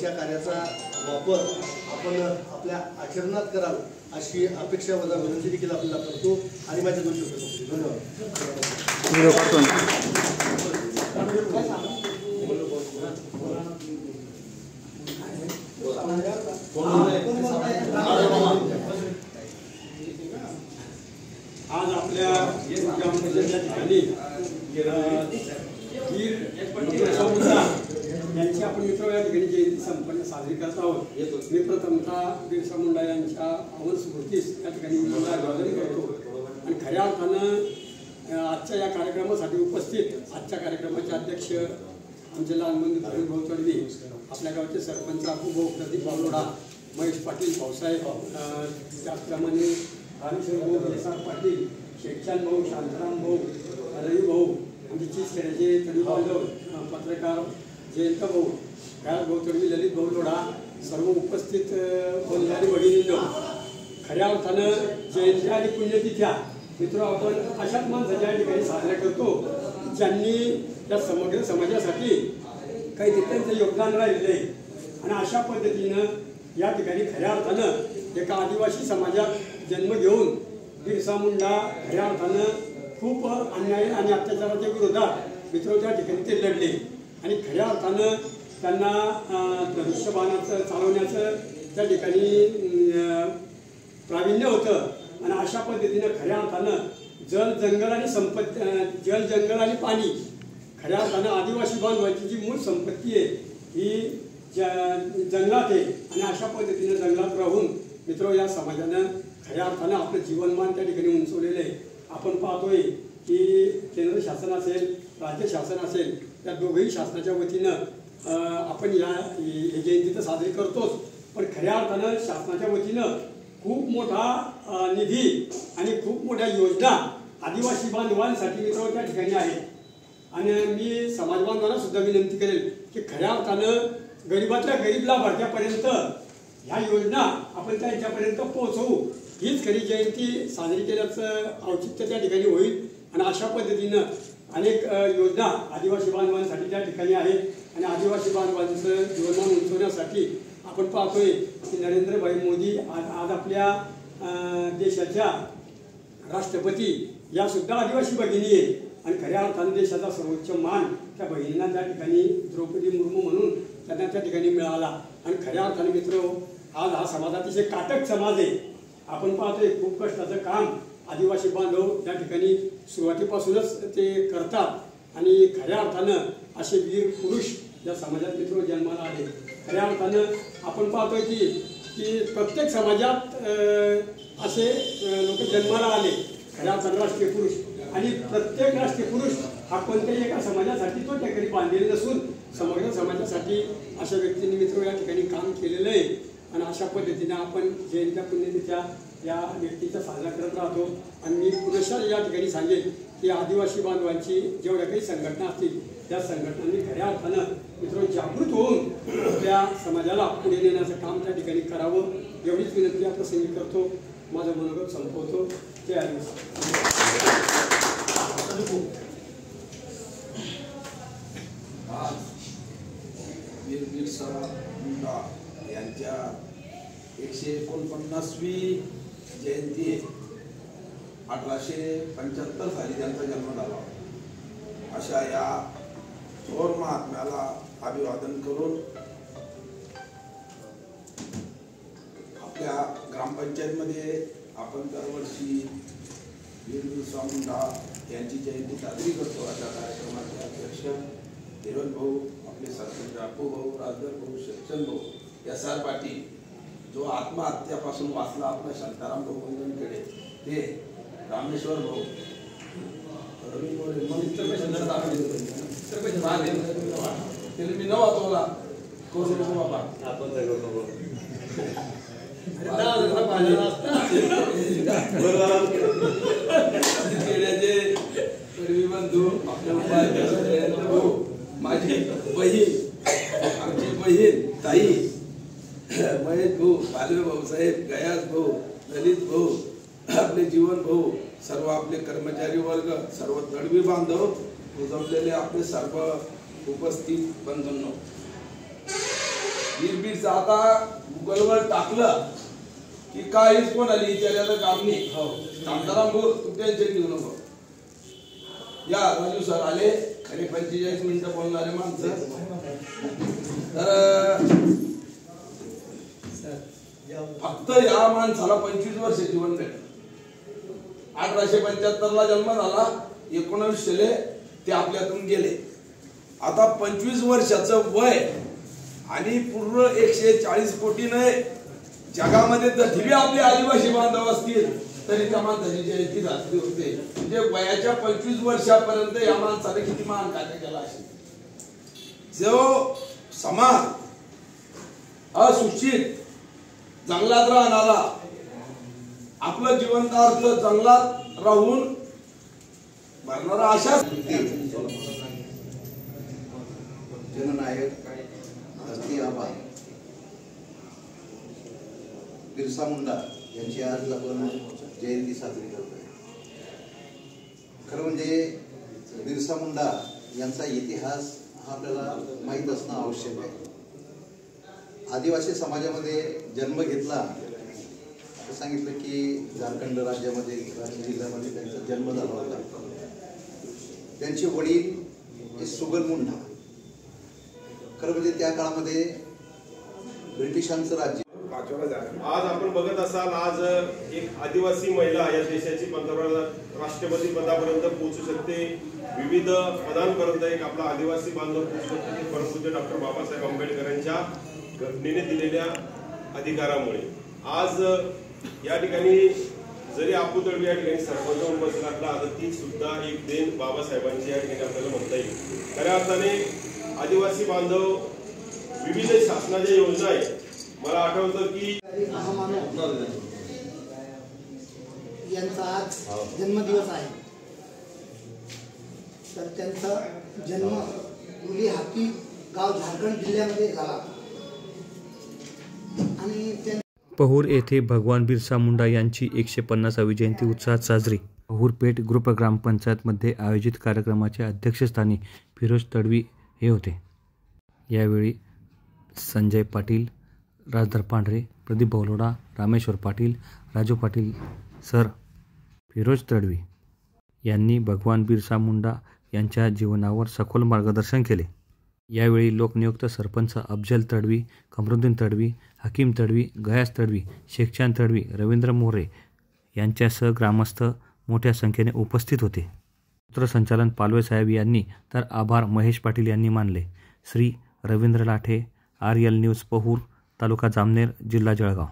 त्यांच्या कार्याचा वापर आपण आपल्या आचरणात कराल अशी अपेक्षा वजा विनंती देखील आपल्याला करतो आणि माझ्या 2 शब्द धन्यवाद. आज आपल्या ठिकाणी यांची आपण मित्र या ठिकाणी जयंती संपन्न साजरी करत आहोत. मी प्रथमतः बिरसा मुंडा यांच्या अमर स्मृतीस या ठिकाणी अभिवादन करतो आणि खऱ्या अर्थानं आजच्या या कार्यक्रमासाठी उपस्थित आजच्या कार्यक्रमाचे अध्यक्ष आमचे लहानबंधू प्रवीण भाऊ तडवी, आपल्या गावचे सरपंच अपूभाऊ प्रदीप बावलोडा, महेश पाटील, भाऊसाहेब, त्याचप्रमाणे रामेश्वर भाऊ, एस आर पाटील, शेखचांद भाऊ, शांताराम भाऊ, रवी भाऊ, आमचे चीजखेड्याचे तडवी बांधव, पत्रकार जयंत भाऊ, गायक भाऊ तडवी, ललित भाऊ लोढा, सर्व उपस्थित बोलणारी भगिनींनो, खऱ्या अर्थानं जयंत्या आणि पुण्यतिथ्या मित्र आपण अशाच माणसाच्या ठिकाणी साजऱ्या करतो ज्यांनी त्या समग्र समाजासाठी काही त्यांचं योगदान राहिलेलं आहे. आणि अशा पद्धतीनं या ठिकाणी खऱ्या अर्थानं एका आदिवासी समाजात जन्म घेऊन बिरसा मुंडा खऱ्या अर्थानं खूप अन्याय आणि अत्याचाराच्या विरोधात मित्र त्या ठिकाणी ते लढले आणि खऱ्या अर्थानं त्यांना धनुष्यबाणाचं चालवण्याचं त्या ठिकाणी प्रावीण्य होतं. आणि अशा पद्धतीनं खऱ्या अर्थानं जल जंगल आणि पाणी खऱ्या अर्थानं आदिवासी बांधवांची जी मूळ संपत्ती आहे ही जंगलात आहे. आणि अशा पद्धतीनं जंगलात राहून मित्र या समाजानं खऱ्या अर्थानं आपलं जीवनमान त्या ठिकाणी उंचवलेलं आहे. आपण पाहतोय की केंद्र शासन असेल, राज्य शासन असेल, त्या दोघंही शासनाच्या वतीनं आपण या जयंती तर साजरी करतोच, पण खऱ्या अर्थानं शासनाच्या वतीनं खूप मोठा निधी आणि खूप मोठ्या योजना आदिवासी बांधवांसाठी मित्र त्या ठिकाणी आहेत. आणि मी समाज बांधवांना सुद्धा विनंती करेल की खऱ्या अर्थानं गरीबातल्या गरीब लाभार्थ्यापर्यंत ह्या योजना आपण त्यांच्यापर्यंत पोहोचवू, हीच खरी जयंती साजरी केल्याचं औचित्य त्या ठिकाणी होईल. आणि अशा पद्धतीनं अनेक योजना आदिवासी बांधवांसाठी त्या ठिकाणी आहेत आणि आदिवासी बांधवांचं जीवनमान उंचवण्यासाठी आपण पाहतोय की नरेंद्रभाई मोदी आज आपल्या देशाच्या राष्ट्रपती या सुद्धा आदिवासी भगिनी आहे. आणि खऱ्या अर्थानं देशाचा सर्वोच्च मान त्या बहिणींना त्या ठिकाणी द्रौपदी मुर्मू म्हणून त्यांना त्या ठिकाणी मिळाला. आणि खऱ्या अर्थाने मित्र आज हा समाज अतिशय काटक समाज आहे. आपण पाहतोय खूप कष्टाचं काम आदिवासी बांधव त्या ठिकाणी सुरुवातीपासूनच ते करतात आणि खऱ्या अर्थानं असे वीर पुरुष या समाजात मित्र जन्माला आले. खऱ्या अर्थानं आपण पाहतोय की प्रत्येक समाजात असे लोक जन्माला आले खऱ्या अर्थानं राष्ट्रीय पुरुष. आणि प्रत्येक राष्ट्रीय पुरुष हा कोणत्याही एका समाजासाठी तो त्या ठिकाणी बांधलेला नसून समग्र समाजासाठी अशा व्यक्तींनी मित्र या ठिकाणी काम केलेलं आहे. आणि अशा पद्धतीनं आपण जयंत्या पुण्यतिथ्या या व्यक्तीचा साजरा करत राहतो. आणि मी पुनश्च या ठिकाणी सांगेन की आदिवासी बांधवांची जेवढ्या काही संघटना असतील त्या संघटनांनी खऱ्या अर्थानं मित्र जागृत होऊन त्या समाजाला पुढे नेण्याचं काम त्या ठिकाणी करावं, एवढीच विनंती या प्रसंगी करतो. माझं मनोगत संपवतो. जय आदिवासी. बिरसा मुंडा यांच्या 149वी जयंती 1875 साली त्यांचा जन्म झाला. अशा या थोर महात्म्याला अभिवादन करून आपल्या ग्रामपंचायतमध्ये आपण दरवर्षी बिरसा मुंडा यांची जयंती साजरी करतो. अशा कार्यक्रमाचे अध्यक्ष हिरण भाऊ, आपले सरपंच अप्पू भाऊ, राजदर भाऊ, शेखचंद भाऊ, एस आर पाटील, जो आत्महत्यापासून वाचला आपला शांताराम भाऊ वंदनखेडे, ते रामेश्वर भाऊ, रवी मी न वाचवला करू नको बाबा आपण बंधू, आपल्या भाऊ, माझी बहीण, आमची बहीण ताई, महेश भाऊ, पालवे भाऊ साहेब, गयास भाऊ, ललित भाऊ, आपले जीवन भाऊ, सर्व आपले कर्मचारी वर्ग, सर्व तडवी बांधव, जमलेले आपले सर्व उपस्थित बंधूंनो, बीरबीरचं आता गुगलवर टाकलं की काहीच कोणाला विचारायचं काम नाही. शांताराम भाऊ तू टेन्शन घेऊ नको. या राजू सर आले, खरे 45 मिनिटं बोलणारे माणसं. तर फक्त या माणसाला 25 वर्ष जीवन भेटलं. 1875 जन्म झाला, 1900 ते आपल्यातून गेले. आता 25 वर्षाचं वय आणि पूर्ण 140 कोटी नाही जगामध्ये जर आपले आदिवासी बांधव असतील तरी त्या माणसाची जयंती झाली होते. म्हणजे वयाच्या 25 वर्षापर्यंत या माणसाने किती महान कार्य केला असेल. जो समाज अशिक्षित जंगलात राहणारा, आपलं जीवनार्थ जंगलात राहून भरणारा अशा जननायक धरती आबा बिरसा मुंडा यांची आज आपण जयंती साजरी करतोय. खरं म्हणजे बिरसा मुंडा यांचा इतिहास हा आपल्याला माहीत असणं आवश्यक आहे. आदिवासी समाजामध्ये जन्म घेतला असं सांगितलं की झारखंड राज्यामध्ये रांची जिल्ह्यामध्ये त्यांचा जन्म झाला होता. त्यांचे वडील हे सुगल मुंडा. खरं म्हणजे त्या काळामध्ये ब्रिटिशांचं राज्य. आज आपण बघत असाल, आज एक आदिवासी महिला या देशाची पंतप्रधान राष्ट्रपती पदापर्यंत पोहोचू शकते, विविध पदांपर्यंत एक आपला आदिवासी बांधव पोहोचू शकते परमपूज्य डॉक्टर बाबासाहेब आंबेडकरांच्या घटनेने दिलेल्या अधिकारामुळे. आज या ठिकाणी जरी आपू तळवी या ठिकाणी सरपंच म्हणून बसला असला तर ती सुद्धा एक देण बाबासाहेबांची या ठिकाणी आपल्याला म्हणता येईल. खऱ्या अर्थाने आदिवासी बांधव विविध शासनाच्या योजना आहेत. मला आठवतं की यांचा आज जन्मदिवस आहे. तर त्यांचा जन्म मुली हाती गाव झारखंड जिल्ह्यामध्ये झाला आणि पहूर येथे भगवान बिरसा मुंडा यांची 150वी जयंती उत्साहात साजरी. पहूर पेठ ग्रुप ग्रामपंचायतमध्ये आयोजित कार्यक्रमाच्या अध्यक्षस्थानी फिरोज तडवी हे होते. यावेळी संजय पाटील, राजधर पांढरे, प्रदीप भौलोडा, रामेश्वर पाटील, राजू पाटील सर, फिरोज तडवी यांनी भगवान बिरसा मुंडा यांच्या जीवनावर सखोल मार्गदर्शन केले. यावेळी लोकनियुक्त सरपंच अफजल तडवी, कमरुद्दीन तडवी, हकीम तडवी, गयास तडवी, शेखचांद तडवी, रवींद्र मोरे यांच्यासह ग्रामस्थ मोठ्या संख्येने उपस्थित होते. सूत्रसंचालन पालवे साहेब यांनी तर आभार महेश पाटील यांनी मानले. श्री रवींद्र लाठे, RL न्यूज पहूर, तालुका जामनेर, जिल्हा जळगाव.